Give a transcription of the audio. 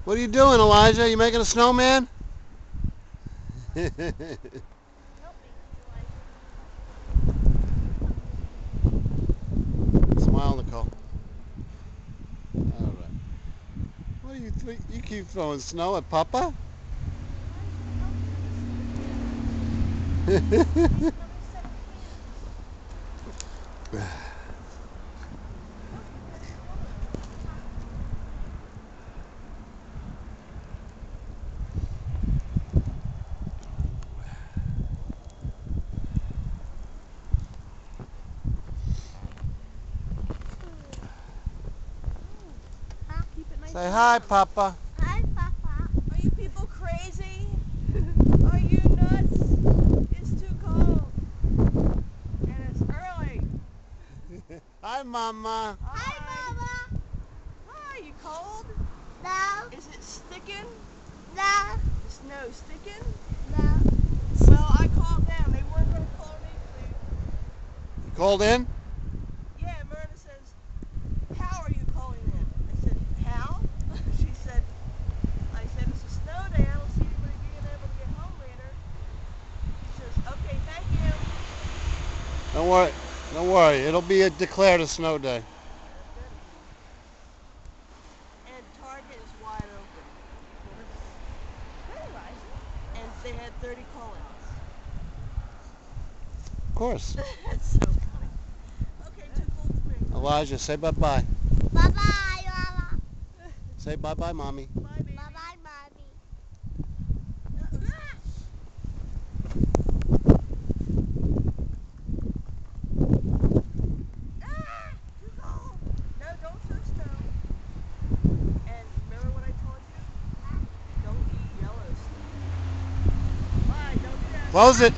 What are you doing, Elijah? You making a snowman? Help me, Smile, Nicole. All right. What do you think? You keep throwing snow at Papa? Elijah. Say hi, Papa. Hi, Papa. Are you people crazy? Are you nuts? It's too cold. And it's early. Hi, Mama. Hi, Mama. Hi, you cold? No, Is it sticking? no, The snow sticking? no. Well, I called them. They weren't going to call me today. You called in? Yeah, Myrna says, how are you calling in? I said, how? She said, I said, it's a snow day. I don't see anybody being able to get home later. She says, okay, thank you. Don't worry. Don't worry. It'll be declared a snow day. It better be. And Target is wide open, of course. Hey, Elijah. And they had 30 call-outs. Of course. That's so funny. Okay, to Cold Springs. Elijah, say bye-bye. Bye-bye, Mama. Say bye-bye, Mommy. Bye, baby. Bye-bye, Mommy. Too cold. No, don't throw snow. And remember what I told you? Don't eat yellow stuff. Bye, don't do that. Close it.